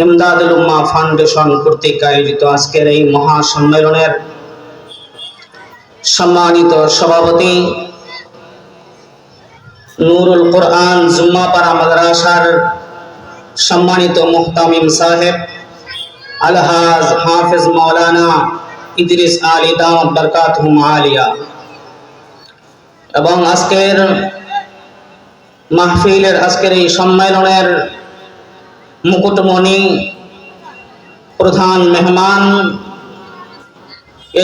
ইমদাদুল উম্মাহ foundation কর্তৃক আয়োজিত আজকের এই মহাসম্মেলনের সম্মানিত সভাপতি নুরুল কোরআন জুম্মাপাড়া মাদ্রাসার সম্মানিত মুহতামিম সাহেব আলহাজ হাফেজ মাওলানা ইদ্রিস আলী দামাত বরকাতুহুম আলিয়া এবং আজকের মাহফিলের আজকের এই সম্মেলনের মুকুটমণি প্রধান মেহমান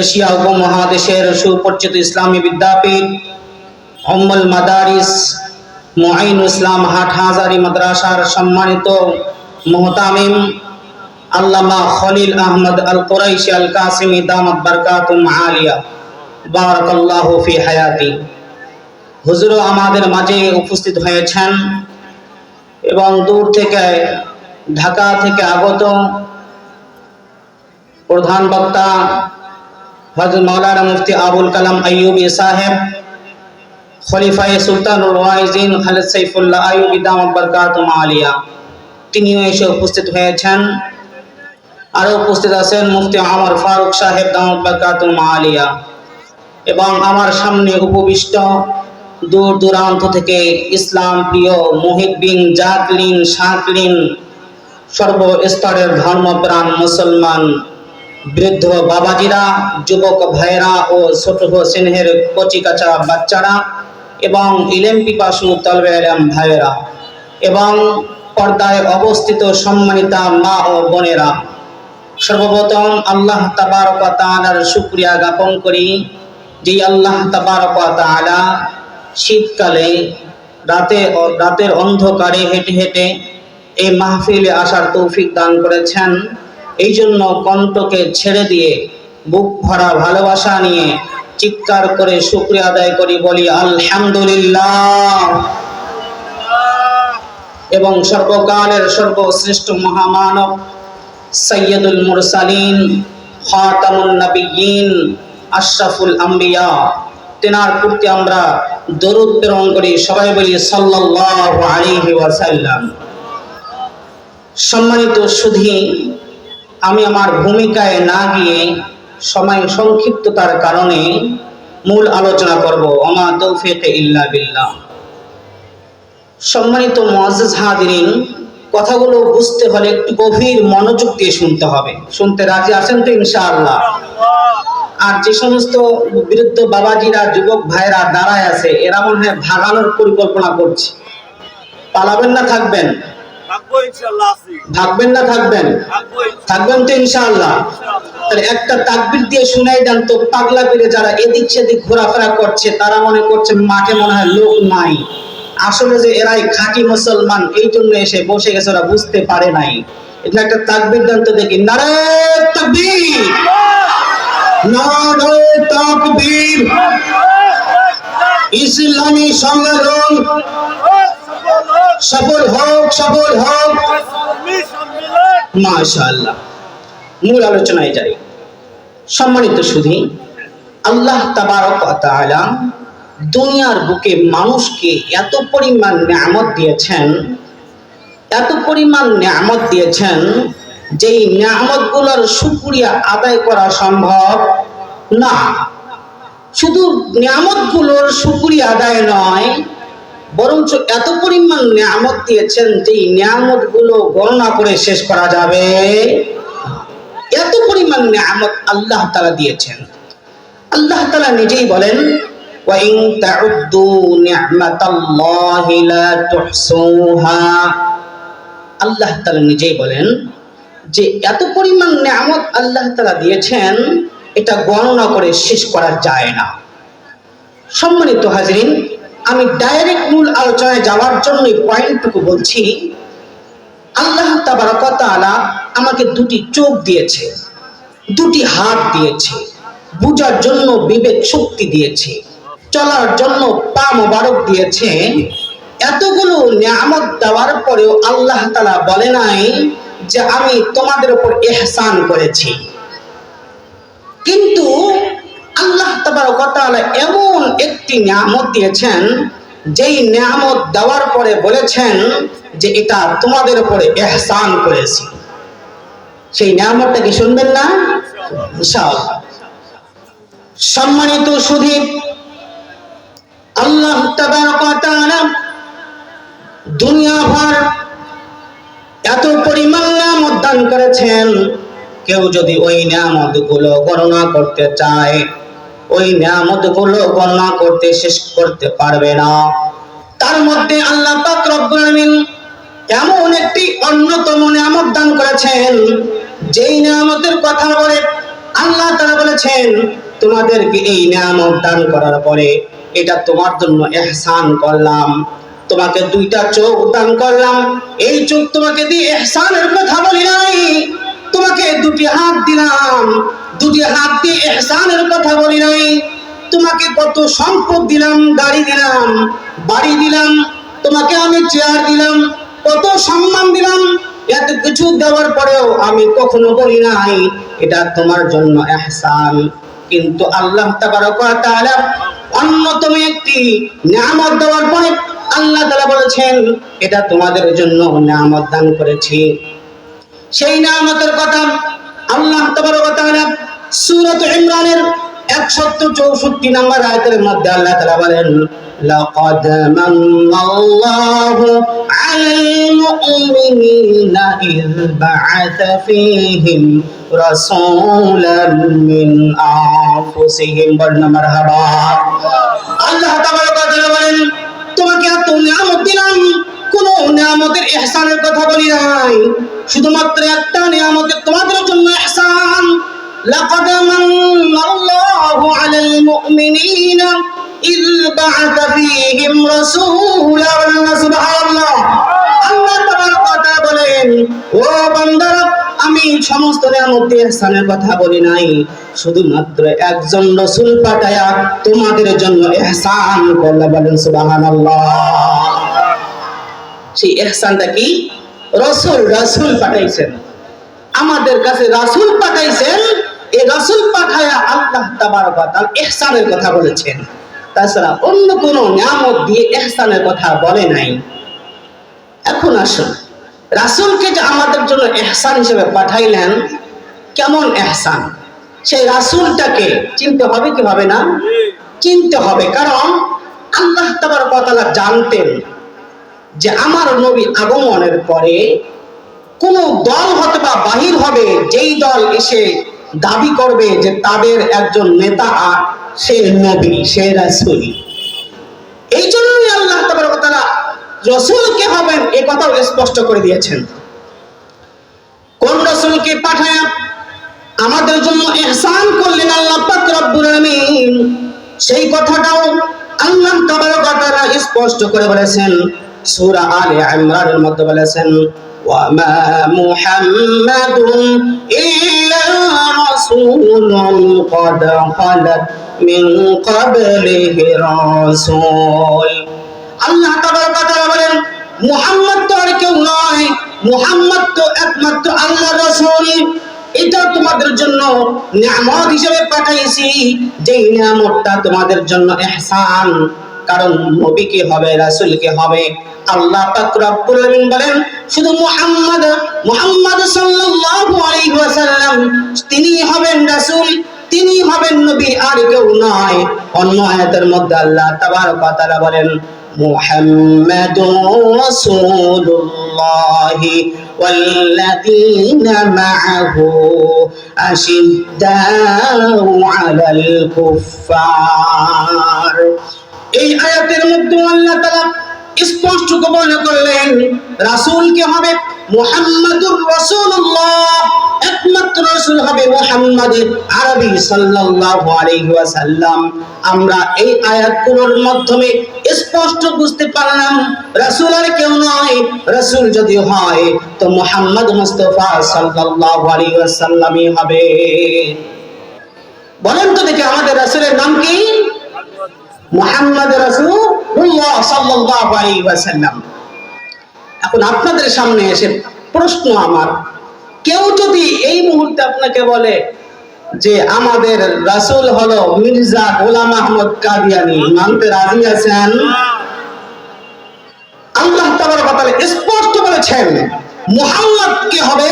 এশিয়া উপমহাদেশের সুপরিচিত ইসলামী বিদ্যাপীঠ উম্মুল মাদারিস মুঈনুল ইসলাম হাটহাজারী মাদ্রাসার সম্মানিত মুহতামিম আল্লামা খলিল আহমদ আল কুরাইশি আল কাসিমি দামাত বরকাতুহুম আলিয়া বারাকাল্লাহু ফি হায়াতি। হুজুর আমাদের মাঝে উপস্থিত হয়েছেন এবং দূর থেকে ঢাকা থেকে আগত প্রধান বক্তা হযরত মাওলানা মুফতি আবুল কালাম আইয়ুবী সাহেব, খলিফায়ে সুলতানুল ওয়াইজিন খালেদ সাইফুল্লাহ আইয়ুবী দামাত বরকাতুহুম আলিয়া, তিনিও এসে উপস্থিত হয়েছেন। আরও উপস্থিত আছেন মুফতি ওমর ফারুক সাহেব দামাত বরকাতুহুম আলিয়া এবং আমার সামনে উপবিষ্ট দূর দূরান্ত থেকে ইসলাম প্রিয় মুহিব্বিন জাকলিন শাকলিন সর্বস্তরের ধর্মপ্রাণ মুসলমান বৃদ্ধ বাবাজিরা, যুবক ভাইরা ও ছোট স্নেহের কচিকাচা বাচ্চারা এবং ইলম পিপাসু তলবে ইলম ভাইরা এবং পর্দায় অবস্থিত সম্মানিতা মা ও বোনেরা, সর্বপ্রথম আল্লাহ তাবারক ওয়া তাআলার শুকরিয়া জ্ঞাপন করি যে আল্লাহ তাবারক ওয়া তাআলা শীতকালে রাতের অন্ধকারে হেঁটে হেঁটে এই মাহফিলে আসার তৌফিক দান করেছেন। এই জন্য কণ্ঠকে ছেড়ে দিয়ে বুক ভরা ভালোবাসা নিয়ে চিৎকার করে শুকরিয়া আদায় করি, বলি আলহামদুলিল্লাহ। এবং সর্বকালের সর্বশ্রেষ্ঠ মহামানব সৈয়দুল মুরসালিন খাতামুন নবিয়্যিন আশরাফুল আম্বিয়া, তেনার প্রতি আমরা দরুদ প্রেরণ করি, সবাই বলি সাল্লাল্লাহু আলাইহি ওয়াসাল্লাম। সম্মানিত সুধী, আমি আমার ভূমিকায় না গিয়ে সময় সংক্ষিপ্ততার কারণে মূল আলোচনা করব, ওমা তৌফিক ইল্লা বিল্লাহ। সম্মানিত মুআজ্জিজ হাজিরিন, কথাগুলো বুঝতে হলে একটু গভীর মনোযোগ দিয়ে শুনতে হবে। শুনতে রাজি আছেন তো ইনশাআল্লাহ? আর যে সমস্ত বৃদ্ধ বাবাজিরা যুবক ভাইরা দাঁড়ায় আছে, এরা মনে হয় ভাগানোর পরিকল্পনা করছে। পালাবেন না থাকবেন? ভাগবেন না থাকবেন? থাকবেন তো ইনশাআল্লাহ? তাহলে একটা তাকবীর দিয়ে শুনাই দেন তো। পাগলা করে যারা এদিক সেদিক ঘোরাফেরা করছে তারা মনে করছে মাঠে মনে হয় লোক নাই, আসলে যে এরাই খাঁটি মুসলমান, এই জন্য এসে বসে গেছে, ওরা বুঝতে পারে নাই। এটা একটা তাকবীর দেন তো দেখি। নারে তাকবীর, নারে তাকবীর। ইসলামী সম্মেলন সফল হোক, সফল হোক, মাশাআল্লাহ। মূল আলোচনায় যাই। সম্মানিত সুধী, আল্লাহ তাবারক ওয়া তাআলা দুনিয়ার বুকে মানুষকে এত পরিমাণ নিয়ামত দিয়েছেন, এত পরিমাণ নিয়ামত দিয়েছেন, যেই নিয়ামতগুলোর শুকরিয়া আদায় করা সম্ভব না। শুধু নিয়ামতগুলোর শুকরিয়া আদায় নয়, বরঞ্চ এত পরিমাণ নিয়ামত দিয়েছেন যেই নিয়ামতগুলো গণনা করে শেষ করা যাবে। এত পরিমাণ নিয়ামত আল্লাহ তাআলা দিয়েছেন। আল্লাহ তাআলা নিজেই বলেন, ওয়া ইন তাউদ্দু নি'মাতাল্লাহি লা তুহসুহা। আল্লাহ তাআলা নিজেই বলেন যে এত পরিমাণ নিয়ামত আল্লাহ তাআলা দিয়েছেন, এটা গণনা করে শেষ করা যায় না। সম্মানিত হাজিরিন, আমি ডাইরেক্ট মূল আলোচনায় যাওয়ার জন্য পয়েন্টটুকু বলছি। আল্লাহ তাবারক ওয়া তাআলা আমাকে দুটি চোখ দিয়েছে, দুটি হাত দিয়েছে, বুঝার জন্য বিবেক শক্তি দিয়েছে, চলার জন্য পা মোবারক দিয়েছে। এতগুলো নিয়ামত দেওয়ার পরেও আল্লাহ তাআলা বলে নাই যে আমি তোমাদের উপর ইহসান করেছি। কিন্তু আল্লাহ তাবারক ওয়া তাআলা এমন একটি নিয়ামত দিয়েছেন যেই নিয়ামত দেওয়ার পরে বলেছেন যে এটা তোমাদের উপরে ইহসান করেছি। সেই নিয়ামতটা কি শুনবেন না? ইনশাআল্লাহ। সম্মানিত সুধী, আল্লাহ তাবারক ওয়া তাআলা দুনিয়া ভর এত পরিমাণ নিয়ামত দান করেছেন, কেউ যদি ওই নিয়ামতগুলো গণনা করতে চায়, ওই নিয়ামতগুলো গণনা করতে শেষ করতে পারবে না। তার মধ্যে আল্লাহ পাক রব্বুল আলামিন এমন একটি অন্যতম নিয়ামত দান করেছেন, যেই নিয়ামতের কথা বলে আল্লাহ তাআলা বলেছেন, তোমাদেরকে এই নিয়ামত দান করার পরে এটা তোমার জন্য ইহসান করলাম, তোমাকে দুইটা চোখ দান করলাম, এই চোখ তোমাকে দিয়ে ইহসানের কথা বলি নাই, তোমাকে দুটি হাত দিলাম, দুটি হাত দিয়ে ইহসানের কথা বলি নাই, তোমাকে কত সম্পদ দিলাম, গাড়ি দিলাম, বাড়ি দিলাম, তোমাকে আমি চেয়ার দিলাম, কত সম্মান দিলাম, এত কিছু দেওয়ার পরেও আমি কখনো বলি নাই এটা তোমার জন্য ইহসান। কিন্তু আল্লাহ তাবারক ওয়া তাআলা অন্যতম একটি নিয়ামত দেওয়ার পরে আল্লাহ তাআলা বলেছেন, এটা তোমাদের জন্য নিয়ামত দান করেছি। সেই নিয়ামতের কথা আল্লাহ তাবারক ওয়া তাআলা সূরা ইমরানের 164 নম্বর আয়াতের মধ্যে আল্লাহ তাআলা বলেন, লাকাদ মান্নাল্লাহু আলাল মুমিনিনা ইয বা'আসা ফীহিম রাসূলান মিন আনফুসিহিম। বলনা মারহাবা। আল্লাহ তাবারক ওয়া তাআলা বলেন, তোমাকে এত নিয়ামত দিলাম, কোন নিয়ামতের ইহসানের কথা বলি নাই, শুধুমাত্র একটা নিয়ামতের তোমাদের জন্য ইহসান। লাকাদ মান্নাল্লাহু আলাল মুমিনিনা ইয বা'আসা ফীহিম রাসূলান। সুবহানাল্লাহ। আল্লাহ তাবারক ওয়া তাআলা বলেন, ও বান্দারা, আমি সমস্ত নিয়ামতের ইহসানের কথা বলি নাই, শুধুমাত্র একজন রাসূল পাঠায়া তোমাদের জন্য ইহসান করলাম। বলেন সুবহানাল্লাহ। সেই ইহসানটা কি? রাসূল পাঠাইছেন, আমাদের কাছে রাসূল পাঠাইছেন, এই রাসূল পাঠায়া আল্লাহ তাবারক ওয়া তাআলা ইহসানের কথা বলেছেন, তাছাড়া অন্য কোন নিয়ামত দিয়ে ইহসানের কথা বলে নাই। এখন আসুন, রাসূলকে যে আমাদের জন্য ইহসান হিসেবে পাঠাইলেন, কেমন ইহসান, সেই রাসূলটাকে চিনতে হবে কি হবে না? চিনতে হবে। কারণ আল্লাহ তাবারক ওয়া তাআলা জানতেন যে আমার নবী আগমনের পরে কোন দল হতে বা বাহির হবে, যেই দল এসে দাবি করবে যে তাদের একজন নেতা সে নবী, সে রাসূল। এই জন্যই আল্লাহ তাবারক ওয়া তাআলা রাসূলকে হবেন এই কথাও স্পষ্ট করে দিয়েছেন। কোন রাসূলকে পাঠায়া আমাদের জন্য ইহসান করলেন আল্লাহ পাক রব্বুল আলামিন, সেই কথাটাও আল্লাহ তাবারক ওয়া তাআলা স্পষ্ট করে বলেছেন। সূরা আলে ইমরানের মধ্যে বলেছেন, ওয়া মা মুহাম্মাদুন ইল্লা রাসূলুন ক্বাদ খালাত মিন ক্বাবলিহি রাসূল। আল্লাহ তাবারক ওয়া তাআলা বলেন, মুহাম্মদ তো আর কেউ নয়, মুহাম্মদ তো একমাত্র আল্লাহর রাসূল। এটা তোমাদের জন্য নিয়ামত হিসেবে পাঠাইছি, যেই নিয়ামতটা তোমাদের জন্য ইহসান। কারণ নবী কি হবে, রাসূল কি হবে, আল্লাহ পাক রব্বুল আলামিন বলেন শুধু মুহাম্মদ সাল্লাল্লাহু আলাইহি ওয়াসাল্লাম তিনি হবেন রাসূল, তিনি হবেন নবী, আর কেউ নয়। অন্য আয়াতের মধ্যে আল্লাহ তাবারক ওয়া তাআলা বলেন, মুহাম্মাদুর রাসূলুল্লাহি ওয়াল্লাযীনা মা'আহু আশিদ্দাউ আলাল কুফফার। এই আয়াতের মধ্যে আল্লাহ তাআলা স্পষ্ট বর্ণনা করলেন রাসূল কে হবে মুহাম্মাদুর রাসূলুল্লাহ, একমাত্র রাসূল হবে মুহাম্মদ আরবি সাল্লাল্লাহু আলাইহি ওয়াসাল্লাম। আমরা এই আয়াতগুলোর মাধ্যমে স্পষ্ট বুঝতে পারলাম রাসূল আর কেউ নয়, রাসূল যদি হয় তো মুহাম্মদ মুস্তাফা সাল্লাল্লাহু আলাইহি ওয়াসাল্লামই হবে। বলেন তো দেখি আমাদের রাসূলের নাম কি? মুহাম্মদ রাসূলুল্লাহ সাল্লাল্লাহু আলাইহি ওয়াসাল্লাম। এখন আপনাদের সামনে এসে প্রশ্ন আমার, কেউ যদি এই মুহূর্তে আপনাকে বলে যে আমাদের রাসূল হলো মির্জা গোলাম আহমদ কাদিয়ানী, মানতে রাজি আছেন? আল্লাহ তাবারক ওয়া তাআলা স্পষ্ট বলেছেন মুহাম্মদ কে হবে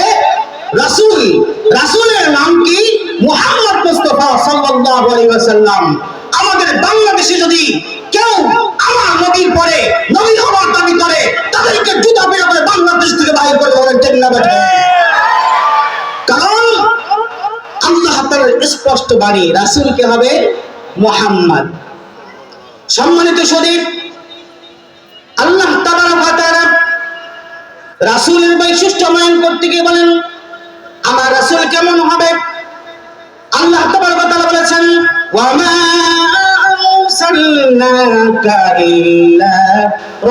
রাসূল, রাসূলের নাম কি? মুহাম্মদ মুস্তাফা সাল্লাল্লাহু আলাইহি ওয়াসাল্লাম। আমাদের বাংলাদেশে যদি কেউ আমার নবীর পরে নবী হওয়ার দাবি করে, তাদেরকে জুতা বের করে বাংলাদেশ থেকে বাইর করে বলেন ঠিক না বেঠিক? কারণ আল্লাহ তাআলার স্পষ্ট বাণী, রাসূল কে হবে? মুহাম্মদ। সম্মানিত শরীফ, আল্লাহ তাবারক ওয়া তাআলা রাসূলের বৈশিষ্ট্য মান করতে গিয়ে বলেন আমার রাসূল কেমন হবে? আল্লাহ তাবারক ওয়া তাআলা বলেছেন ওয়া মা আরসালনাকা ইল্লা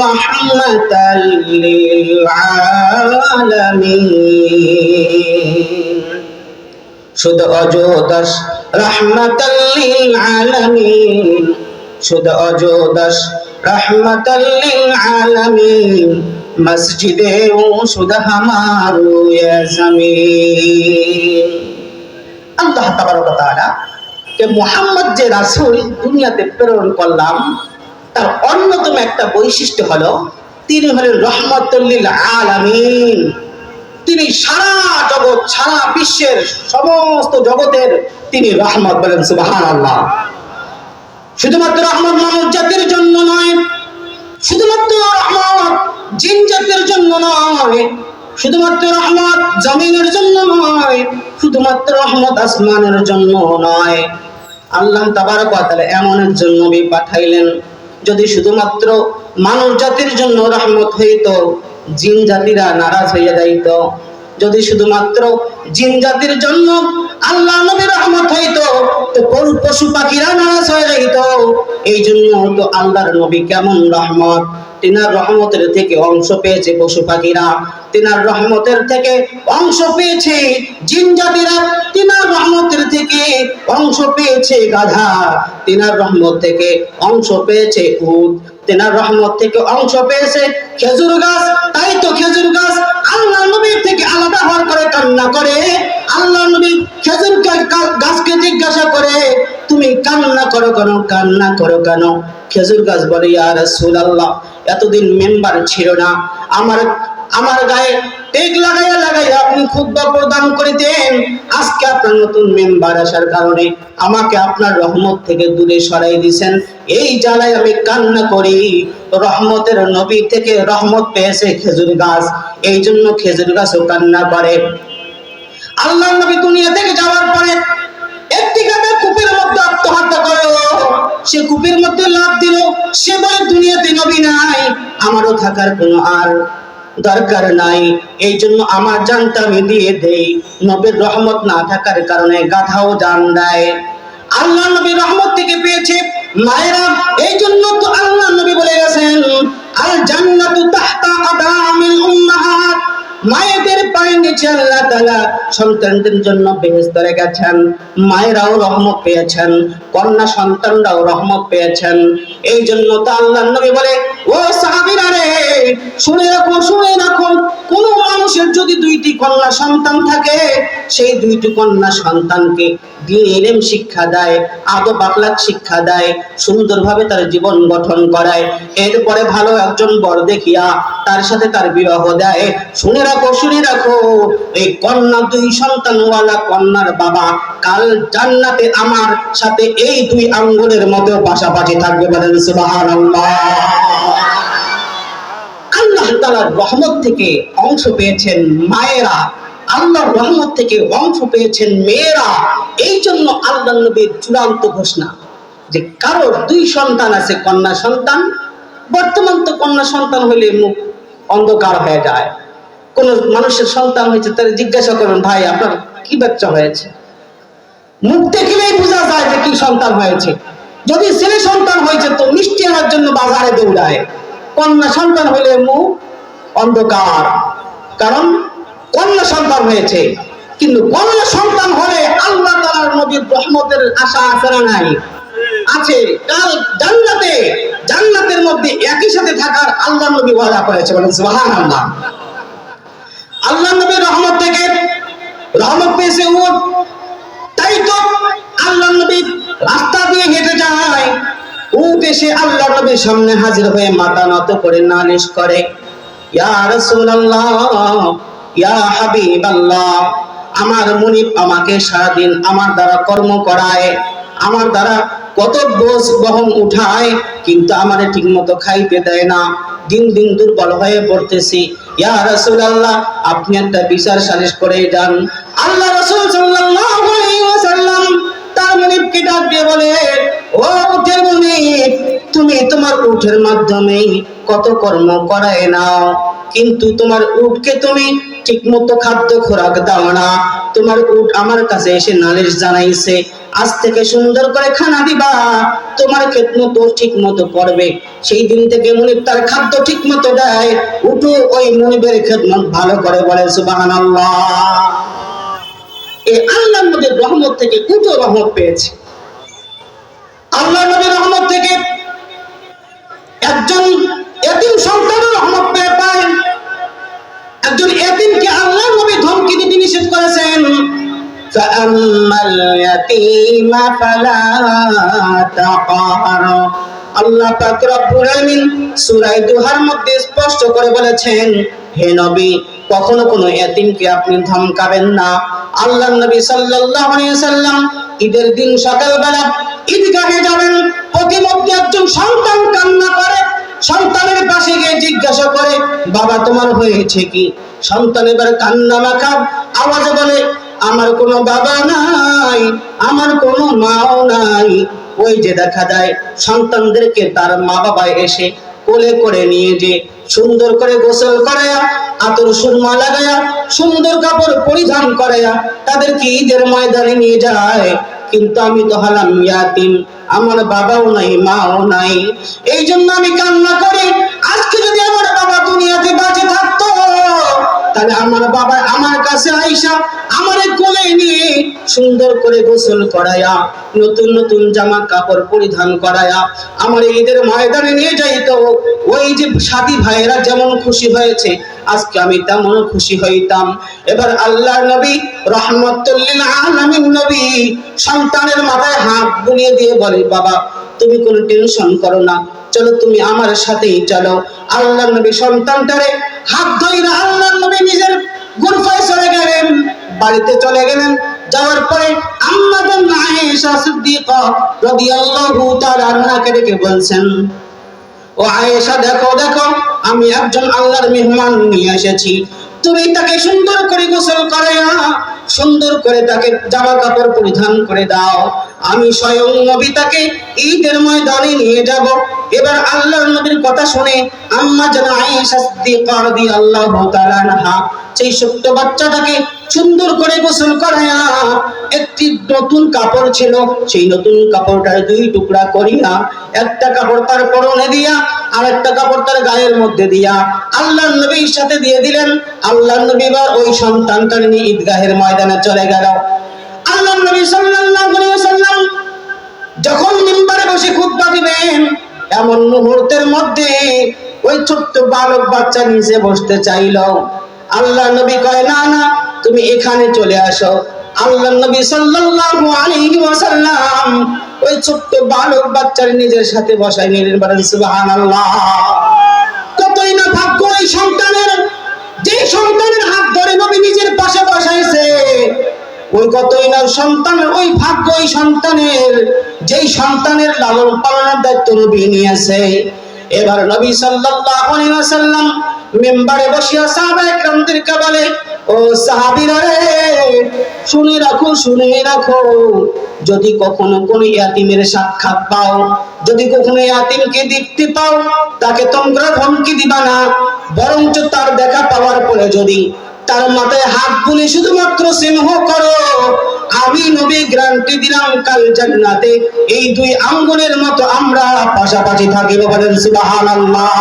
রাহমাতাল লিল আলামিন। শুধু অযোদাস রাহমাতাল লিল আলামিন, শুধু অযোদাস রাহমাতাল লিল আলামিন। মসজিদে ও শুধু হামারো ইয়া জমিন। আল্লাহ তাবারক ওয়া তাআলা কে মুহাম্মদ যে রাসূল দুনিয়াতে প্রেরণ করলাম, তার অন্যতম একটা বৈশিষ্ট্য হলো তিনি হলেন রহমাতুল লিল আলামিন। তিনি সারা জগৎ, সারা বিশ্বের সমস্ত জগতের তিনি রহমত। বলেন সুবহানাল্লাহ। শুধুমাত্র রহমত মানব জাতির জন্য নয়, শুধুমাত্র রহমত জিন জাতির জন্য নয়, শুধুমাত্র রহমত জমিনের জন্য নয়, শুধুমাত্র রহমত আসমানের জন্য নয়। আল্লাহ তাবারক ওয়া তাআলা এমন একজন নবী পাঠাইলেন, যদি শুধুমাত্র মানব জাতির জন্য রহমত হইতো, জিন জাতিরা নারাজ হইয়া যাইত। যদি শুধুমাত্র জিন জাতির জন্য আল্লাহ নবী রহমত হইতো, তো পশু পাখিরা নারাজ হয়ে যাইত। এই জন্য তো আল্লাহর নবী কেমন রহমত, তিনার রহমতের থেকে অংশ পেয়েছে পশু পাখিরা, তিনার রহমতের থেকে অংশ পেয়েছে জিন জাতিরা, তিনার রহমতের থেকে অংশ পেয়েছে গাধা, তিনার রহমত থেকে অংশ পেয়েছে উট, তিনার রহমত থেকে অংশ পেয়েছে খেজুর গাছ। তাই তো খেজুর গাছ আল্লাহ নবীর থেকে আলাদা হওয়ার করে কান্না করে। আল্লাহ নবী খেজুর গাছকে জিজ্ঞাসা করে তুমি কান্না করো কেন, কান্না করো কেন? খেজুর গাছ বলে ইয়া রাসূলুল্লাহ, এতদিন মেম্বার ছিল না, আমার গায়ে টেক লাগাইয়া লাগাইয়া আপনি খুতবা প্রদান করিতেন। আজকে আপনার নতুন মেম্বার আসার কারণে আমাকে আপনার রহমত থেকে দূরে সরাই দিয়েছেন। এই জ্বালায় আমি কান্না করি। রহমতের নবী থেকে রহমত পেয়েছে খেজুর গাছ, এই জন্য খেজুর গাছও কান্না করে। আল্লাহ নবী দুনিয়া থেকে যাওয়ার পরে একটি গাধা কূপের মধ্যে আত্মহত্যা করলো। সে কূপের মধ্যে লাফ দিল। সে বলে দুনিয়াতে নবী নাই, আমারও থাকার কোনো আর দরকার নাই, এই জন্য আমার জানটা আমি দিয়ে দেই। নবীর রহমত না থাকার কারণে গাধাও জান দেয়। আল্লাহ নবী রহমত থেকে পেয়েছে মায়েরা, এই জন্য তো আল্লাহ নবী বলে গেছেন আল জান্নাতু তাহতা আকাদামিল উম্মাহাত। মায়েদের পায়ের নিচে আল্লাহ তাআলা সন্তানদের জন্য বেহেশত রেখেছেন। মায়েরাও রহমত পেয়েছেন, কন্যা সন্তানরাও রহমত পেয়েছেন। এই জন্য তো আল্লাহ নবী বলে ও সাহাবীরা রে, শুনে রাখো, শুনে রাখো, কোন মানুষের যদি দুইটি কন্যা সন্তান থাকে, সেই দুইটি কন্যা সন্তানকে দ্বীন ইলম শিক্ষা দেয়, আদব আখলাক শিক্ষা দেয়, সুন্দরভাবে তার জীবন গঠন করায়, এরপরে ভালো একজন বর দেখিয়া তার সাথে তার বিবাহ দেয়। শুনে রাখো, শুনে রাখো, এই কন্যা, দুই সন্তানওয়ালা কন্যার বাবা কাল জান্নাতে আমার সাথে এই দুই আঙ্গুলের মতো পাশাপাশি থাকবে। বলেন সুবহানাল্লাহ। আল্লাহ তাআলার রহমত থেকে অংশ পেয়েছেন মায়েরা, আল্লাহর রহমত থেকে অংশ পেয়েছেন মেয়েরা। এই জন্য আল্লাহ নবীর চূড়ান্ত ঘোষণা যে কারোর দুই সন্তান আছে, কন্যা সন্তান। বর্তমান তো কন্যা সন্তান হলে মুখ অন্ধকার হয়ে যায়। কোন মানুষের সন্তান হয়েছে, তারা জিজ্ঞাসা করেন ভাই আপনার কি বাচ্চা হয়েছে, মুখ দেখলেই বোঝা যায় যে কি সন্তান হয়েছে। যদি ছেলে সন্তান হয়েছে তো মিষ্টি আনার জন্য বাজারে দৌড়ায়, কন্যা সন্তান হইলে মুখ অন্ধকার, কারণ কন্যা সন্তান হয়েছে। কিন্তু কন্যা সন্তান হলে আল্লাহ তাআলার নবীর রহমতের আশা আছে না নাই? আছে। কাল জান্নাতে, জান্নাতের মধ্যে একই সাথে থাকার আল্লাহ নবী ওয়াদা করেছে। বলেন সুবহানাল্লাহ। আল্লাহ নবীর রহমত থেকে রহমত পেয়েছে উট। তাই তো আল্লাহ নবী রাস্তা দিয়ে হেঁটে যায়, উট এসে আল্লাহ নবীর সামনে হাজির হয়ে মাথা নত করে নালিশ করে, ইয়া রাসূলুল্লাহ, ইয়া হাবিবাল্লাহ, আমার মুনিব আমাকে সারাদিন আমার দ্বারা কর্ম করায়, আমার দ্বারা কত বোঝ বহন উঠায়, কিন্তু আমারে ঠিক মতো খাইতে দেয় না। দিন দিন দুর্বল হয়ে পড়তেছি। ইয়া রাসূলুল্লাহ, আপনি একটা বিচার সালিশ করে যান। আল্লাহ রাসূল সাল্লাল্লাহু আলাইহি ওয়াসাল্লাম তার মুনিবকে ডাক দিয়ে বলে, ও উটের মুনিব, তুমি তোমার উটের মাধ্যমে কত কর্ম করায় নাও, কিন্তু তোমার উটকে তুমি ঠিকমতো খাদ্য খোরাক দাও না। তোমার উট আমার কাছে এসে নালিশ জানাইছে, আজ থেকে সুন্দর করে খানা দিবা, তোমার খেদমত ঠিক মতো করবে। সেই দিন থেকে মুনিব তার খাদ্য ঠিক মতো দেয়, উটু ওই মুনিবের খেদমত ভালো করে, বলে সুবহানাল্লাহ। এই আল্লাহ নবীর রহমত থেকে উটু রহমত পেয়েছে। আল্লাহ নবীর রহমত থেকে একজন এতিম সন্তানের রহমত পেয়ে পায়। একজন এতিমকে আল্লাহ নবী ধমকি দিতে নিষেধ করেছেন, ফাআম্মাল ইয়াতীমা ফালা তাকহার। আল্লাহ পাক রব্বুল আলামিন সূরা দুহার মধ্যে স্পষ্ট করে বলেছেন, হে নবী, কখনো কোনো এতিমকে আপনি ধমকাবেন না। আল্লাহর নবী সাল্লাল্লাহু আলাইহি ওয়াসাল্লাম ঈদের দিন সকালবেলা ঈদগাহে যাবেন, প্রতিমধ্যে একজন সন্তান কান্না করে। সন্তানের পাশে গিয়ে জিজ্ঞাসা করে, বাবা তোমার হয়েছে কি? সন্তান এবার কান্না মাখা আওয়াজে বলে, আমার কোনো বাবা নাই, আমার কোনো মাও নাই। ওই যে দেখা যায় সন্তানদেরকে তার মা বাবা এসে কোলে করে নিয়ে যে সুন্দর করে গোসল করায়া, আতর সুরমা লাগায়া, সুন্দর কাপড় পরিধান করায়া তাদেরকে ঈদের ময়দানে নিয়ে যায়। কিন্তু আমি তো হলাম ইয়াতিম, আমার বাবাও নাই, মাও নাই। এই জন্য আমি কান্না করি। আজকে যদি আমার বাবা দুনিয়াতে বেঁচে থাকতো, তাহলে আমার বাবা আমার কাছে আইসা আমারে কোলে নিয়ে সুন্দর করে গোসল করায়া, নতুন নতুন জামা কাপড় পরিধান করায়া আমার ঈদের ময়দানে নিয়ে যাইতো। ওই যে সাথী ভাইয়েরা যেমন খুশি হয়েছে, আজকে আমি তেমন খুশি হইতাম। এবার আল্লাহর নবী রাহমাতুল লিল আলামিন নবী সন্তানের মাথায় হাত বুলিয়ে দিয়ে বলে, বাবা তুমি কোনো টেনশন করো না, চলো তুমি আমার সাথেই চলো। আল্লাহর নবী সন্তানটারে হাত ধরে আল্লাহর নবী নিজের গুরফায় চলে গেলেন, বাড়িতে চলে গেলেন। যাওয়ার পরে আম্মা জান আয়েশা সিদ্দিকা রাদিয়াল্লাহু তাআলা আনহাকে ডেকে বলছেন, ও আয়েশা, দেখো দেখো, আমি একজন আল্লাহর মেহমান নিয়ে এসেছি, তুমি তাকে সুন্দর করে গোসল করায়া, সুন্দর করে তাকে জামা কাপড় পরিধান করে দাও। আমি স্বয়ং নবী তাকে ঈদের ময়দানে নিয়ে যাব। এবার আল্লাহর নবীর কথা শুনে আম্মা জান আয়েশা সিদ্দিকা রাদিয়াল্লাহু তাআলা আনহা সেই ছোট্ট বাচ্চাটাকে সুন্দর করে গোসল করায়া, একটি নতুন কাপড় ছিল, সেই নতুন কাপড়টার দুই টুকরা করিয়া একটা কাপড় তার পরনে দিয়া আর একটা কাপড় তার গায়ের মধ্যে দিয়া আল্লাহর নবীর সাথে দিয়ে দিলেন। আল্লাহর নবী এবার ওই সন্তানটা নিয়ে ঈদগাহের ময়দানে চলে গেল। আল্লাহর নবী সাল্লাল্লাহু আলাইহি ওয়াসাল্লাম যখন মিম্বারে বসে খুতবা দিবেন, এমন মুহূর্তের মধ্যে ওই ছোট্ট বালক বাচ্চা নিচে বসতে চাইল। আল্লাহর নবী কয়, না না, তুমি এখানে চলে আসো। আল্লাহর নবী সাল্লাল্লাহু আলাইহি ওয়াসাল্লাম ওই ছোট্ট বালক বাচ্চার নিজের সাথে বসাই নিলেন। বলেন সুবহানাল্লাহ। কতই না ভাগ্য ওই সন্তানের, যে সন্তানের হাত ধরে নবী নিজের পাশে বসাইছে। ওই কতই না সন্তানের, ওই ভাগ্য ওই সন্তানের, যেই সন্তানের লালন পালনের দায়িত্ব নবী নিয়েছে। এবার নবী সাল্লাল্লাহু আলাইহি ওয়াসাল্লাম মিম্বারে বসিয়া সাহাবায়ে কেরামদেরকে বলে, ও সাহাবীরা রে, শুনে রাখো, শুনে রাখো, যদি কখনো কোন ইয়াতিমের সাক্ষাৎ পাও, যদি কখনো ইয়াতিমকে দেখতে পাও, তাকে তোমরা ধমকি দিবা না, বরঞ্চ তার দেখা পাওয়ার পরে যদি তার মাথায় হাত বুলে শুধুমাত্র স্নেহ করো, আমি নবী গ্যারান্টি দিলাম কাল জান্নাতে এই দুই আঙ্গুলের মতো আমরা পাশাপাশি থাকিব। বলেন সুবহানাল্লাহ।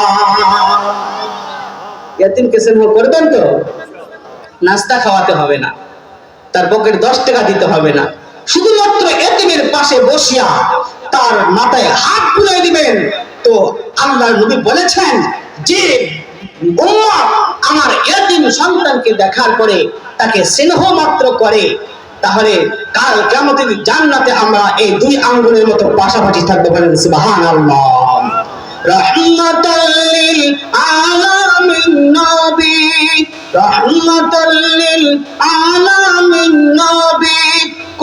ইয়াতিমকে স্নেহ করবেন তো? নাস্তা খাওয়াতে হবে না, তার পকেটে 10 টাকা দিতে হবে না, শুধুমাত্র এতিমের পাশে বসিয়া তার মাথায় হাত বুলিয়ে দিবেন। তো আল্লাহর নবী বলেছেন যে উম্মত আমার এতিম সন্তানকে দেখার পরে তাকে স্নেহ মাত্র করে, তাহলে কাল কিয়ামতের জান্নাতে আমরা এই দুই আঙ্গুলের মতো পাশাপাশি থাকবো। বলেন সুবহানাল্লাহ। রাহমাতাল লিল আলামিন নবী, রাহমাতাল লিল আলামিন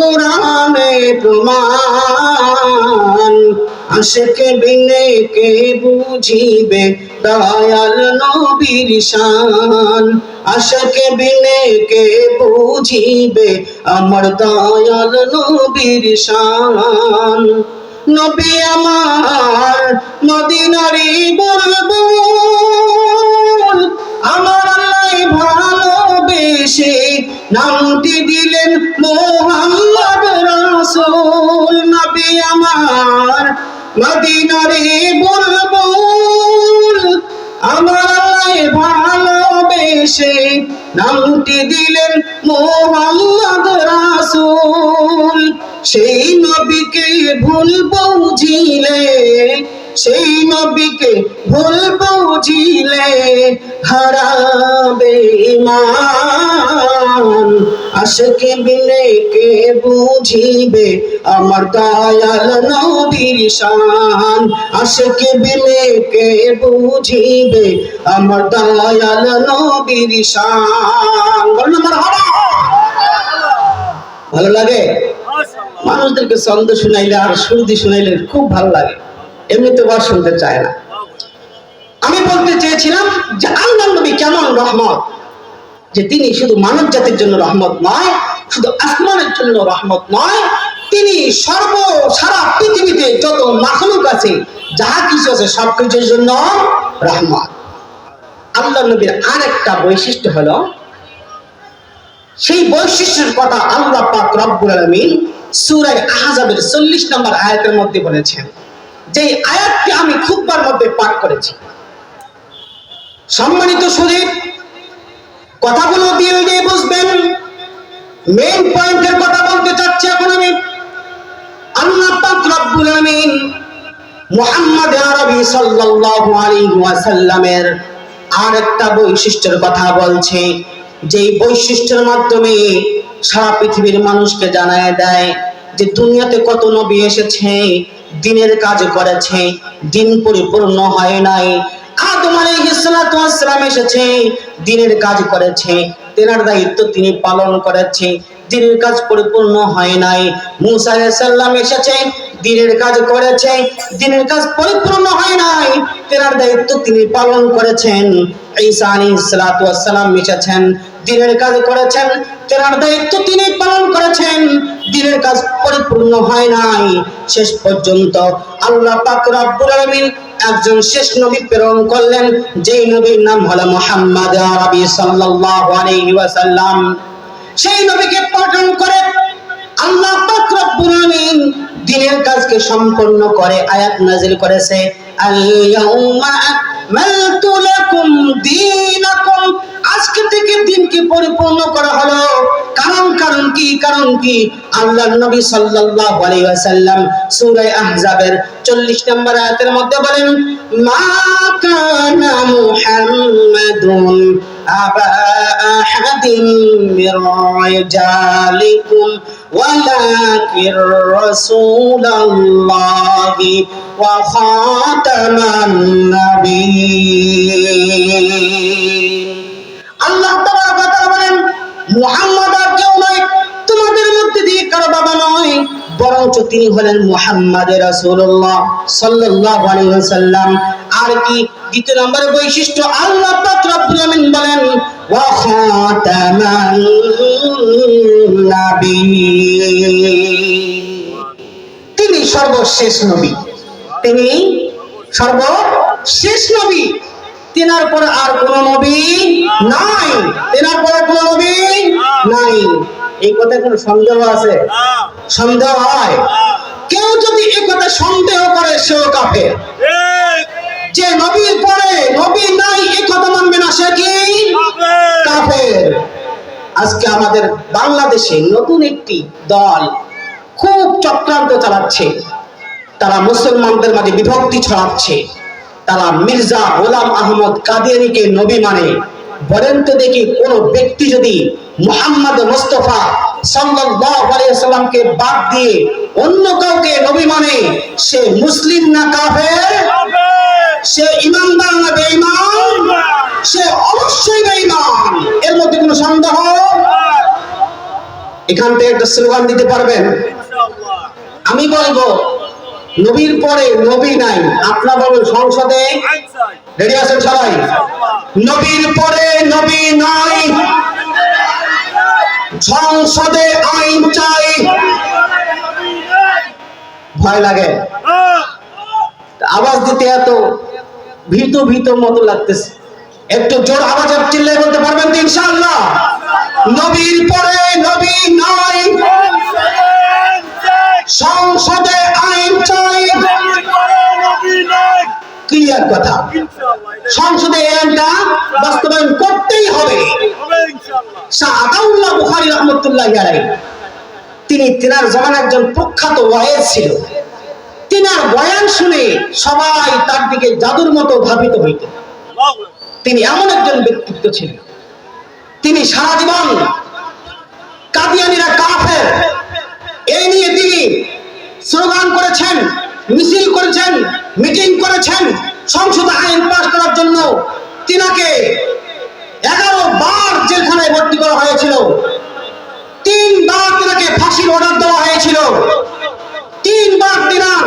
কোরআনে প্রমাণ, আশিক বিনে কে বুঝিবে দয়াল নবীর শান, আশিক বিনে কে বুঝিবে আমার দয়াল নবীর শান। নবী আমার মদিনারি বুলবুল, আমার আল্লাহ ভালোবেসে নামটি দিলেন মুহাম্মদ রাসূল। নবী আমার মদিনারি বুলবুল, আমার আল্লাহ ভালোবেসে নামটি দিলেন মুহাম্মদ রাসূল। সেই নবীকে ভুল বুঝিলে, সেই নবীকে ভুল বুঝিলে হারাবে ঈমান, আশিক বিনে কে বুঝিবে আমার দয়াল নবীর শান, আশিক বিনে কে বুঝিবে আমার দয়াল নবীর শান। বলুন মারহাবা। ভালো লাগে? মানুষদেরকে ছন্দ শুনাইলে আর সুরদি শুনাইলে খুব ভালো লাগে, এমনিতে ওয়াজ শুনতে চায় না। আমি বলতে চেয়েছিলাম যে আল্লাহর নবী কেমন রহমত, যে তিনি শুধু মানব জাতির জন্য রহমত নয়, শুধু আসমানের জন্য রহমত নয়, তিনি সারা পৃথিবীতে যত মাখলুক আছে, যাহা কিছু আছে সবকিছুর জন্য রহমত। আল্লাহর নবীর আরেকটা বৈশিষ্ট্য হলো, সেই বৈশিষ্ট্যের কথা আল্লাহ পাক রব্বুল আলামিন সূরা আহজাবের 40 নম্বর আয়াতের মধ্যে বলেছেন, যে আয়াতটি আমি খুতবার মধ্যে পাঠ করেছি। সম্মানিত সুধী, কথাগুলো দিয়ে বুঝবেন, মেইন পয়েন্টের কথা বলতে চাচ্ছি এখন আমি। আল্লাহ পাক রব্বুল আলামিন মুহাম্মদ আরবি সাল্লাল্লাহু আলাইহি ওয়াসাল্লামের আরেকটা বৈশিষ্ট্যের কথা বলছে, যেই বৈশিষ্ট্যের মাধ্যমে সারা পৃথিবীর মানুষকে জানায় দেয় যে দুনিয়াতে কত নবী এসেছে, দিনের কাজ করেছে, দিন পরিপূর্ণ হয় নাই। আদম আলাইহিস সালাতু ওয়াস সালাম এসেছে, দিনের কাজ করেছে, তেনার দায়িত্ব তিনি পালন করেছে, দিনের কাজ পরিপূর্ণ হয় নাই। মূসা আলাইহিস সালাম এসেছে, দিনের কাজ করেছে, দিনের কাজ পরিপূর্ণ হয় নাই, তেনার দায়িত্ব তিনি পালন করেছেন। ঈসা আলাইহিস সালাতু ওয়াস সালাম এসেছেন, দিনের কাজ করেছেন, তেনার দায়িত্ব তিনি পালন করেছেন, দিনের কাজ পরিপূর্ণ হয় নাই। শেষ পর্যন্ত আল্লাহ পাক রব্বুল আলামিন একজন শেষ নবী প্রেরণ করলেন, যেই নবীর নাম হলো মুহাম্মদ আরবি সাল্লাল্লাহু আলাইহি ওয়াসাল্লাম। সেই নবীকে প্রেরণ করে আল্লাহ পাক রব্বুল আলামিন দিনের কাজকে সম্পূর্ণ করে আয়াত নাযিল করেছে, আল ইয়াউমা আকমালতু লাকুম দীনাকুম, আজকে থেকে দিনকে পরিপূর্ণ করা হলো। কারণ কি আল্লাহর নবী সাল্লাল্লাহু আলাইহি ওয়াসাল্লাম সূরা আহজাবের 40 নম্বর আয়াতের মধ্যে বলেন, মা কানা মুহাম্মাদুন আবা আহাদিন মির রিজালিকুম ওয়ালাকির রাসূলুল্লাহি ওয়া খাতামান নাবিয়্যিন। আল্লাহ তাআলা বলেন, মুহাম্মদ আর কেউ নয়, তোমাদের মধ্যে দিয়ে কারো বাবা নয়, বরঞ্চ তিনি হলেন মুহাম্মদ রাসূলুল্লাহ সাল্লাল্লাহু আলাইহি ওয়াসাল্লাম। আর কি দ্বিতীয় নম্বরের বৈশিষ্ট্য, আল্লাহ পাক রব্বুল আলামিন বলেন, ওয়া খাতামান নাবিয়্যিন, তিনি সর্বশেষ নবী, তিনি সর্বশেষ নবী। তেনার পর আর কোন নবী নাই, তেনার পর কোন নবী নাই। এই কথায় কোনো সন্দেহ আছে? সন্দেহ হয়? কেউ যদি এই কথা সন্দেহ করে সেও কাফের। যে নবীর পরে নবী নাই এই কথা মানবে না, সে কি কাফের। আজকে আমাদের বাংলাদেশে নতুন একটি দল খুব চক্রান্ত চালাচ্ছে, তারা মুসলমানদের মাঝে বিভক্তি ছড়াচ্ছে। তারা মির্জা গোলাম আহমদ কাদিয়ানীকে নবী মানে। বলেন তো দেখি, কোন ব্যক্তি যদি মুহাম্মদ মুস্তাফা সাল্লাল্লাহু আলাইহি ওয়াসাল্লামকে বাদ দিয়ে অন্য কাউকে নবী মানে, সে মুসলিম না কাফের? সে ঈমানদার না বেঈমান? সে অবশ্যই বেঈমান, এর মধ্যে কোনো সন্দেহ? এখান থেকে একটা স্লোগান দিতে পারবেন? আমি বলবো নবীর পরে নবী নাই, আপনারা বলুন সংসদে। রেডি আছেন সবাই? নবীর পরে নবী নাই, সংসদে আইন চাই। ভয় লাগে আওয়াজ দিতে, এত ভীত ভীত মতো লাগতেছে। একটু জোর আওয়াজে চিল্লায় বলতে পারবেন তো ইনশাআল্লাহ? নবীর পরে নবী নাই, সংসদে আইন চাই। ক্লিয়ার কথা। সংসদে আইনটা বাস্তবায়ন করতেই হবে। শাহআতাউল্লাহ বুখারী রাহমাতুল্লাহি আলাইহি, তিনি তিনার জামানার একজন প্রখ্যাত ওয়াইজ ছিল। তিনার বয়ান শুনে সবাই তার দিকে জাদুর মতো ধাবিত হইত। তিনি এমন একজন ব্যক্তিত্ব ছিলেন, তিনি সারা জীবন কাদিয়ানীরা কাফের এই নিয়ে তিনি স্লোগান করেছেন, মিছিল করেছেন, মিটিং করেছেন। সংসদে আইন পাস করার জন্য তিনাকে 11 বার জেলখানায় ভর্তি করা হয়েছিল। 3 বার তিনাকে ফাঁসির অর্ডার দেওয়া হয়েছিল। 3 বার তিনার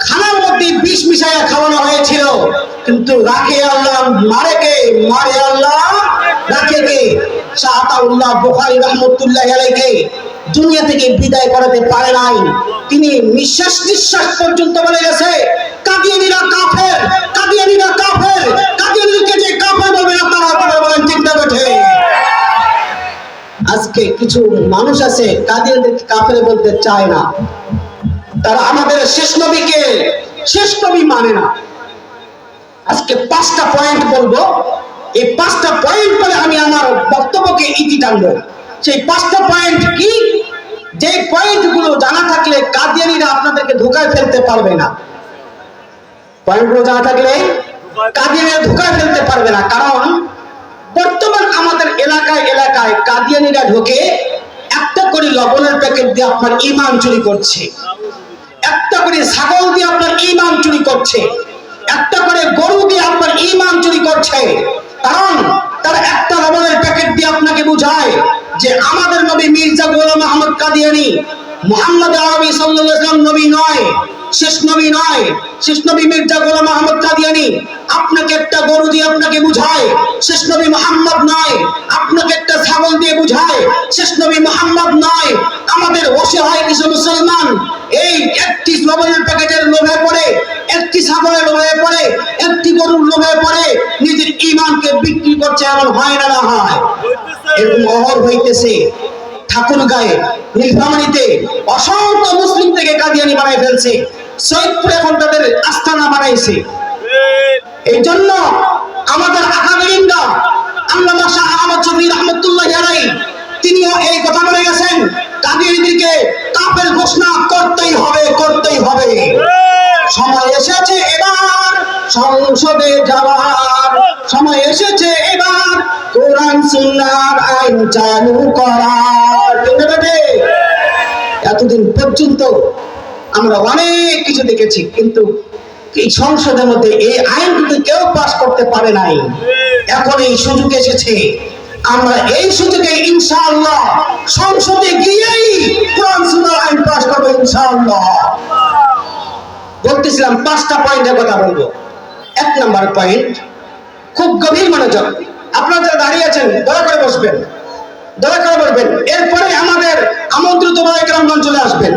খানার মধ্যে বিষ মিশাইয়া খাওয়ানো হয়েছিল। কিন্তু রাখে আল্লাহ, মারে কে? মারে আল্লাহ, রাখে কে? শাহআতাউল্লাহ বুখারী রাহমাতুল্লাহি আলাইহি দুনিয়া থেকে বিদায় করাতে পারে নাই। তিনি নিঃশ্বাস পর্যন্ত বলে গেছে কাদিয়ানীরা কাফের, কাদিয়ানীরা কাফের। কাদিয়ানীকে যে কাফের বলবে আপনারা বলেন ঠিক না বেঠে? আজকে কিছু মানুষ আছে কাদিয়ানীদেরকে কাফের বলতে চায় না। তারা আমাদের শেষ নবীকে শেষ নবী মানে না। আজকে 5টা পয়েন্ট বলবো। এই 5টা পয়েন্ট বলে আমি আমার বক্তব্যকে ইতি টানবো। সেই 5টা পয়েন্ট কি? যে পয়েন্টগুলো জানা থাকলে কাদিয়ানীরা আপনাদেরকে ধোঁকায় ফেলতে পারবে না। পয়েন্টগুলো জানা থাকলে কাদিয়ানীরা ধোঁকায় ফেলতে পারবে না। কারণ বর্তমান আমাদের এলাকায় এলাকায় কাদিয়ানীরা ঢোকে একটা করে লবণের প্যাকেট দিয়ে আপনার ঈমান চুরি করছে, একটা করে ছাগল দিয়ে আপনার ঈমান চুরি করছে, একটা করে গরু দিয়ে আপনার ঈমান চুরি করছে। কারণ তারা একটা লবণের প্যাকেট দিয়ে আপনাকে বুঝায় যে আমাদের নবী মির্জা গোলাম আহমদ কাদিয়ানী, মুহাম্মদ আরবি সাল্লাল্লাহু আলাইহি ওয়াসাল্লাম নবী নয়, শেষ নবী নয়। শেষ নবী মির্জা গোলাম আহমদ কাদিয়ানী আপনাকে একটা গরু দিয়ে আপনাকে বুঝায় শেষ নবী মুহাম্মদ নয়, আপনাকে একটা ছাগল দিয়ে বুঝায় শেষ নবী মুহাম্মদ নয়। আমাদের অসহায় কিছু মুসলমান এই একটি লবণের প্যাকেটের লোভে পড়ে, একটি ছাগলের লোভে পড়ে, একটি গরুর লোভে পড়ে নিজের ঈমানকে বিক্রি করছে। এমন হয় না? না হয়? এরকম অহর হইতেছে। ঠাকুরগাঁয়ে, নীলফামারীতে অসংখ্য মুসলিম থেকে কাদিয়ানী বানাই ফেলছে। সৈয়দপুরে এখন তাদের আস্তানা বানাইছে। এই জন্য আমাদের আকাবিরিনরা, আল্লামা শাহ আহমদ শফী রাহমাতুল্লাহি আলাইহি তিনিও এই কথা বলে গেছেন, কাদিয়ানীদেরকে কাফের ঘোষণা করতেই হবে, করতেই হবে। সময় এসেছে এবার সংসদে যাওয়ার, সময় এসেছে এবার কোরআন সুন্নাহর আইন চালু করার। এতদিন পর্যন্ত আমরা অনেক কিছু দেখেছি, কিন্তু এই সংসদের মধ্যে এই আইনগুলো কেউ পাস করতে পারে নাই। এখন এই সুযোগ এসেছে, আমরা এই সুযোগে ইনশাআল্লাহ সংসদে গিয়েই কোরআন সুন্নাহর আইন পাস করব ইনশাআল্লাহ। বলতেছিলাম 5টা পয়েন্টের কথা বলবো। 1 নাম্বার পয়েন্ট, খুব গভীর মনোযোগ। আপনারা যারা দাঁড়িয়ে আছেন দয়া করে বসবেন, দয়া করে বসবেন। এরপরে আমাদের আমন্ত্রিত ওলামায়ে চলে আসবেন।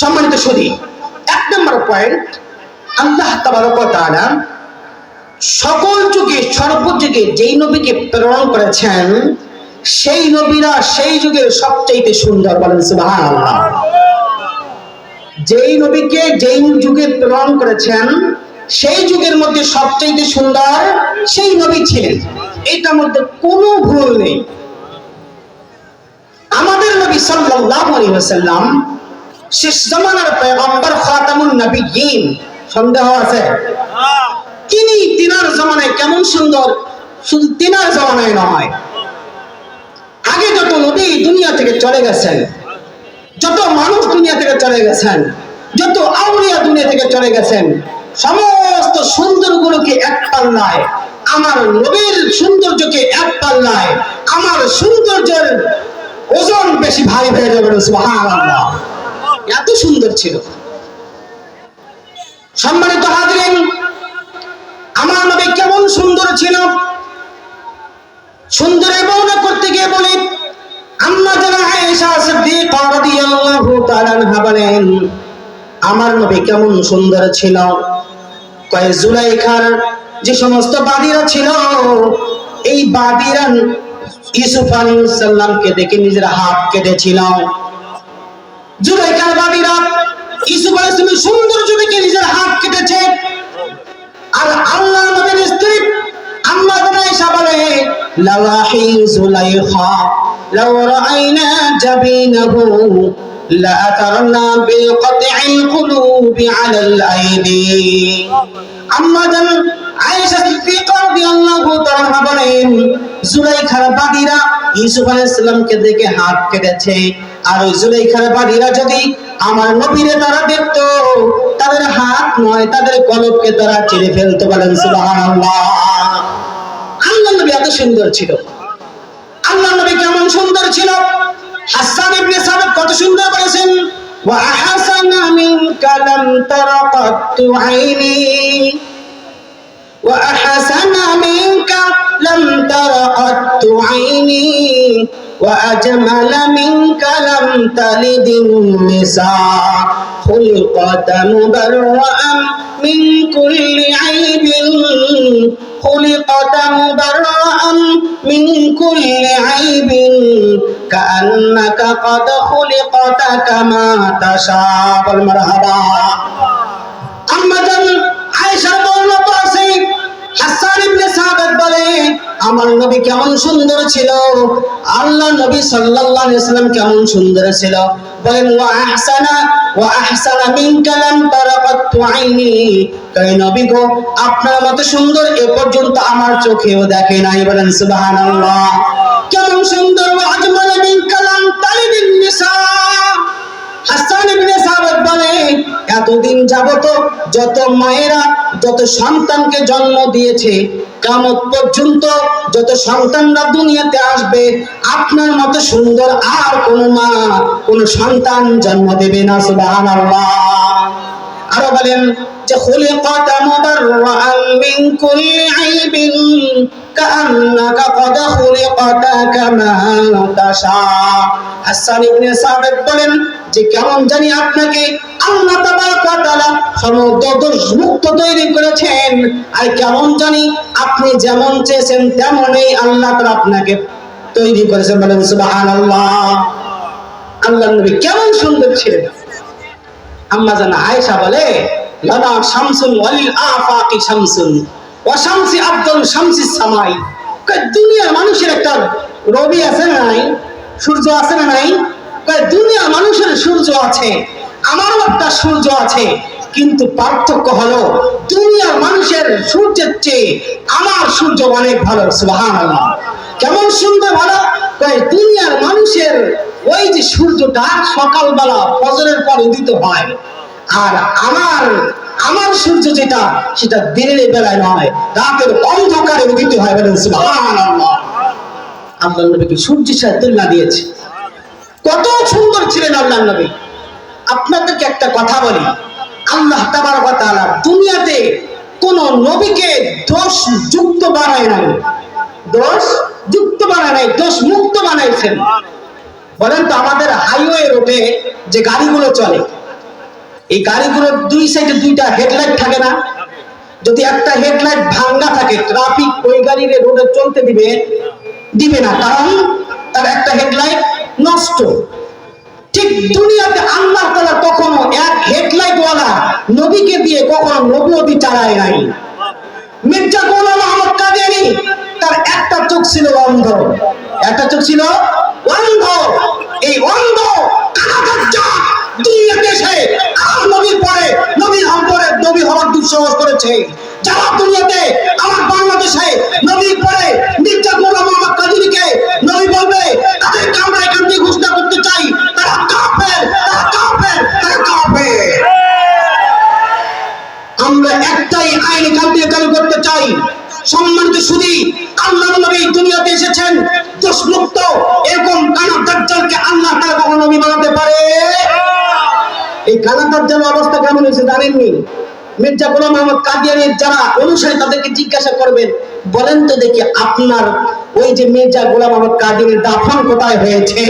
সম্মানিত সুধী, 1 নাম্বার পয়েন্ট, আল্লাহ তাবারক ওয়া তাআলা সকল যুগে সর্বযুগে যেই নবীকে প্রেরণ করেছেন সেই নবীরা সেই যুগের সবচাইতে সুন্দর। বলেন সুবহানাল্লাহ। যেই নবীকে যেই যুগে প্রেরণ করেছেন সেই যুগের মধ্যে সবচাইতে সুন্দর সেই নবী ছিলেন, এটার মধ্যে কোনো ভুল নেই। আমাদের নবী সাল্লাল্লাহু আলাইহি ওয়াসাল্লাম শেষ জামানার পয়গম্বর, খাতামুন নবিয়্যিন। সন্দেহ আছে? তিনি তিনার জামানায় কেমন সুন্দর, শুধু তিনার জামানায় নয়, আগে যত নবী দুনিয়া থেকে চলে গেছেন, যত মানুষ দুনিয়া থেকে চলে গেছেন, যত আউলিয়া দুনিয়া থেকে চলে গেছেন, সমস্ত সুন্দরগুলোকে এক পাল্লায়, আমার নবীর সৌন্দর্যকে এক পাল্লায়, আমার সৌন্দর্যের ওজন বেশি ভারী হয়ে যাবে, সুবহানাল্লাহ। এত সুন্দর ছিল। সম্মানিত হাজিরিন, আমার নবী কেমন সুন্দর ছিল, সুন্দরের বর্ণনা করতে গিয়ে বলি, আম্মা জানা আয়েশা সিদ্দিকা রাদিয়াল্লাহু তাআলা আনহা বলেন, আমার নবী কেমন সুন্দর ছিল। কয় জুলাইখার যে সমস্ত বাদীরা ছিল, এই বাদীরা ইউসুফ আলাইহিস সালামকে দেখে নিজের হাত কেটেছিল। জুলাইখার বাদীরা ইউসুফ আলাইহিস সালামের সৌন্দর্য দেখে নিজের হাত কেটেছে। আর আল্লাহ নবীর স্ত্রী আম্মা জানা আয়েশা বলে, লাওয়াহি জুলাইখা লাউ রাআইনা জাবিনাহু লাআতারনা বিলকতইল কুলুবি আলাল আইদি। আম্মা জান আয়েশা সিদ্দিকা রাদিয়াল্লাহু তাআলা বলেন, জুলাইখার বাদীরা ইউসুফ আলাইহিস সালামকে দেখে হাত কেটেছে। আর ওই জুলাইখার বাদীরা যদি আমার নবীরে তারা দেখতো, তাদের হাত নয় তাদের কলবকে তারা চিরে ফেলতো। বলেন সুবহানাল্লাহ। আল্লাহ নবী এত সুন্দর ছিল। আল্লাহ নবী কেমন সুন্দর ছিল। হাসান ইবনে সাবিত কত সুন্দর বলেছেন, ওয়া আহসানা মিনকা লাম তারা কাত্তু আইনি, ওয়া আহসানা মিনকা লাম তারা কাত্তু আইনি, ওয়া আজমালা মিনকা লাম তালিদিন নিসা, খুলকাতা মুবাররাআন মিন কুল্লি আইবিন, খুলিকাতা মুবাররাআন মিন কুল্লি আইবিন, কাআন্নাকা ক্বাদ খুলিকাতা কামা তাশা। বল মারহাবা। আম্মা জান আয়েশা বর্ণনা আছে, হাসান ইবনে সাবিত বলে, আমার নবী কেমন সুন্দর ছিল, আল্লাহ নবী সাল্লাল্লাহু আলাইহি ওয়াসাল্লাম কেমন সুন্দর ছিল। বলেন, ওয়া আহসানা মিনকা লাম তারাকাতু আইনি, কই নবী গো আপনার মতো সুন্দর এ পর্যন্ত আমার চোখেও দেখে নাই। বলেন সুবহানাল্লাহ। কেমন সুন্দর। ওয়া আজমালা মিনকা লাম তালিদিন নিসা। হাসান ইবনে সাবিত বলে, এতদিন যাবত যত মায়েরা যত সন্তানকে জন্ম দিয়েছে, কিয়ামত পর্যন্ত যত সন্তানরা দুনিয়াতে আসবে, আপনার মতো সুন্দর আর কোন মা কোন সন্তান জন্ম দেবে না। সুবহানাল্লাহ। আরো বলেন যে, খুলিকাতা মুবাররাআন মিন কুল্লি আইবিন, কাআন্নাকা ক্বাদ খুলিকাতা কামা তাশা। হাসান ইবনে সাবিত বলেন যে, কেমন জানি আপনাকে আল্লাহ তাবারক ওয়া তাআলা সমস্ত দোষ মুক্ত তৈরি করেছেন, আর কেমন জানি আপনি যেমন চেয়েছেন তেমনই আল্লাহ তাআলা আপনাকে তৈরি করেছেন। বলেন সুবহানাল্লাহ। আল্লাহর নবী কেমন সুন্দর ছিলেন। আম্মা জানা আয়েশা বলে, লানা শামসুন ওয়ালিল আফাকি শামসুন ওয়া শামসি আফদাল শামসিস সামাই। দুনিয়ার মানুষের একটা রবি আছে না নাই, সূর্য আছে না নাই? দুনিয়ার মানুষের সূর্য আছে, আমারও একটা সূর্য আছে, কিন্তু পার্থক্য হলো দুনিয়ার মানুষের সূর্যের চেয়ে আমার সূর্য অনেক ভালো। সুবহানাল্লাহ। কেমন সুন্দর ভালো। দুনিয়ার মানুষের ওই যে সূর্যটা সকালবেলা ফজরের পর উদিত হয়, আর আমার সূর্য যেটা সেটা দিনের বেলায় নয়, রাতের অন্ধকারে উদিত হয়। বলেন সুবহানাল্লাহ। আল্লাহ নবীকে সূর্যের সাথে তুলনা দিয়েছে। কত সুন্দর ছিলেন আল্লাহ নবী। আপনাদেরকে একটা কথা বলি, আল্লাহ তাবারক ওয়া তাআলা দুনিয়াতে কোন নবীকে দোষ যুক্ত বানায় নাই, দোষ যুক্ত বানায় নাই, দোষ মুক্ত বানাইছেন। বলেন তো, আমাদের হাইওয়ে রোডে যে গাড়িগুলো চলে, এই গাড়িগুলোর দুই সাইডে দুইটা হেডলাইট থাকে না? যদি একটা হেডলাইট ভাঙা থাকে, ট্রাফিক ওই গাড়ির রোডে চলতে দিবে না, কারণ তার একটা হেডলাইট নষ্ট। ঠিক দুনিয়াতে আল্লাহ তাআলা কখনো এক হেডলাইট ওয়ালা নবীকে দিয়ে কখনো নবুয়তি চালায় নাই। মির্জা গোলাম আহমদ কাদিয়ানী, তার একটা চোখ ছিল অন্ধ, একটা চোখ ছিল অন্ধ। এই অন্ধ দুনিয়াতে এসে আর নবীর পরে নবী হওয়ার দুঃসাহস করেছে। যারা দুনিয়াতে আমার বাংলাদেশে নবীর পরে মির্জা গোলাম আহমদ কাদিয়ানীকে নবী বলবে, তাদেরকে আমরা এখান থেকে ঘোষণা করতে চাই, তারা কাফের, তারা কাফের, তারা কাফের। আমরা একটাই আইন এখান থেকে চালু করতে চাই। সম্মানিত সুধী, আল্লাহর নবী দুনিয়াতে এসেছেন দোষমুক্ত, এরকম কানা দাজ্জাল কানাদারকে আল্লাহ তাআলা কখনো নবী বানাতে পারে? এই কানাদার যেন অবস্থা কেমন হয়েছে জানেননি? মির্জা গোলাম আহমদ কাদিয়ানীর যারা অনুসারী তাদেরকে জিজ্ঞাসা করবেন, বলেন তো দেখি আপনার ওই যে মির্জা গোলাম আহমদ কাদিয়ানীর দাফন কোথায় হয়েছে?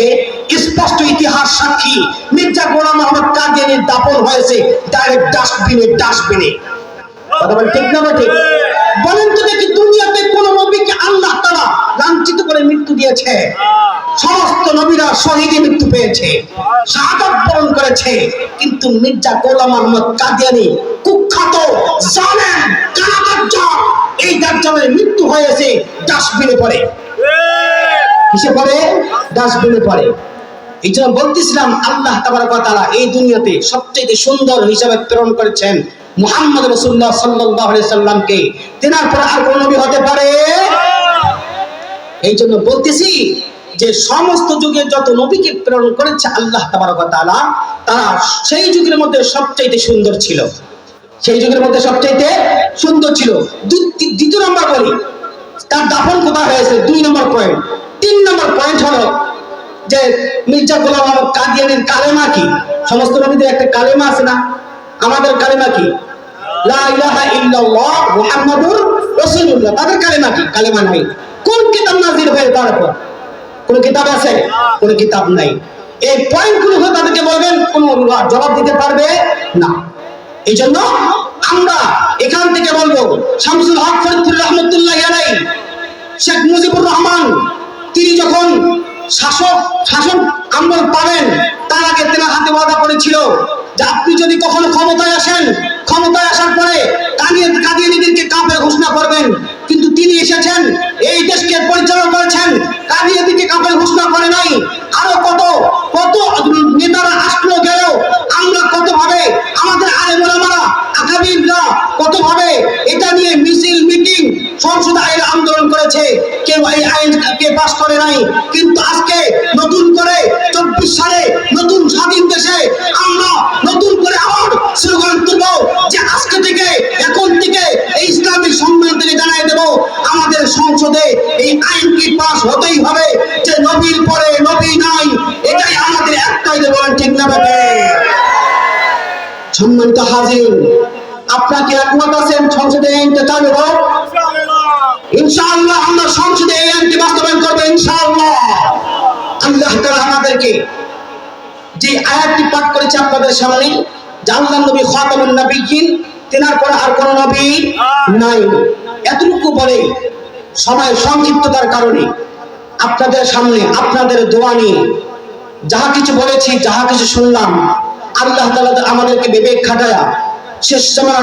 স্পষ্ট ইতিহাস সাক্ষী, মির্জা গোলাম আহমদ কাদিয়ানীর দাফন হয়েছে ডাইরেক্ট ডাস্টবিনে। কথা বলেন ঠিক না ঠিক? বলেন তো দেখি দুনিয়াতে কোন নবীকে আল্লাহ তাআলা লাঞ্ছিত করে মৃত্যু দিয়েছে? সমস্ত নবীরা শহীদে মৃত্যু পেয়েছে, শাহাদাত বরণ করেছে, কিন্তু মির্জা গোলাম আহমদ কাদিয়ানী কুখ্যাত জালেম কানাদার, এই দাজ্জালের মৃত্যু হয়েছে ডাস্টবিনে পড়ে। কিসে পড়ে? ডাস্টবিনে পড়ে। এই জন্য বলতেছিলাম আল্লাহ তাবারক ওয়া তাআলা এই দুনিয়াতে সবচেয়ে সুন্দর হিসাবে প্রেরণ করেছেন মুহাম্মদ রাসূলুল্লাহ সাল্লাল্লাহু আলাইহি সাল্লামকে। তেনার পর আর কোন নবী হতে পারে? এই জন্য বলতেছি যে সমস্ত যুগে যত নবীকে প্রেরণ করেছে আল্লাহ তাবারক ওয়া তাআলা, তারা সেই যুগের মধ্যে সবচেয়ে সুন্দর ছিল। সেই যুগের মধ্যে সবচেয়ে সুন্দর ছিল। দ্বিতীয় নম্বর বলি, তার দাফন কোথায় হয়েছে? 2 নম্বর পয়েন্ট। 3 নম্বর পয়েন্ট হলো যে মির্জা গোলাম আহমদ কাদিয়ানীর কালেমা কি? সমস্ত নবীদের একটা কালেমা আছে না? আমাদের কালেমা কি? লা ইলাহা ইল্লাল্লাহ মুহাম্মাদুর রাসূলুল্লাহ। তাদের কালেমা কি? কালেমা নাই। কোন কিতাব নাযিল হয়ে তারপর? কোন কিতাব আছে? কোন কিতাব নাই। এই পয়েন্টগুলো তাদেরকে বলবেন, কোন জবাব দিতে পারবে না। এই জন্য আমরা এখান থেকে বলবো, শামসুল হক ফরিদপুর রহমতুল্লাহি আলাইহি, শেখ মুজিবুর রহমান তিনি যখন শাসন আমল পাবেন, তার আগে তেনার হাতে ওয়াদা করেছিল যে আপনি যদি কখনো ক্ষমতায় আসেন, ক্ষমতায় আসার পরে কাদিয়ানীদেরকে কাফের ঘোষণা করবেন। কিন্তু তিনি এসেছেন, এই দেশকে পরিচালনা করেছেন, কাদিয়ানীদেরকে কাফের ঘোষণা করে নাই। আরো কত কত নেতারা আসলো গেল, আমরা কত ভাবে আমাদের আলেম ওলামারা আকাবিররা কত ভাবে এটা নিয়ে মিছিল মিটিং সংসদ আইন আন্দোলন করেছে, কেউ এই আইনকে পাস করে নাই। কিন্তু আজকে নতুন করে 24 সালে নতুন স্বাধীন দেশে আমরা নতুন করে আবার স্লোগান তুলব যে আজকে থেকে এখন থেকে এই ইসলামিক সম্মেলন থেকে জানাই দেব আমাদের সংসদে এই আইন কি পাস হতেই হবে যে নবীর পরে নবী নাই। এটাই আমাদের একটাই, বলেন ঠিক না ভাবে? সম্মানিত হাজির, আপনাকে একমত আছেন সংসদে এই আইনটা চালু হোক? ইনশাআল্লাহ আমরা সংসদে এই আইনটি বাস্তবায়ন করব ইনশাআল্লাহ। আল্লাহ তাআলা আমাদেরকে যে আয়াতটি পাঠ করেছে আপনাদের সামনে, যে আল্লাহর নবী খাতামুন নবিয়্যিন, তেনার পর আর কোন নবী নাই। এতটুকু বলে সময় সংক্ষিপ্ততার কারণে আপনাদের সামনে আপনাদের দোয়া নিয়ে যাহা কিছু বলেছি, যাহা কিছু শুনলাম, আল্লাহ তাআলা আমাদেরকে বিবেক খাটায়া শেষ সময়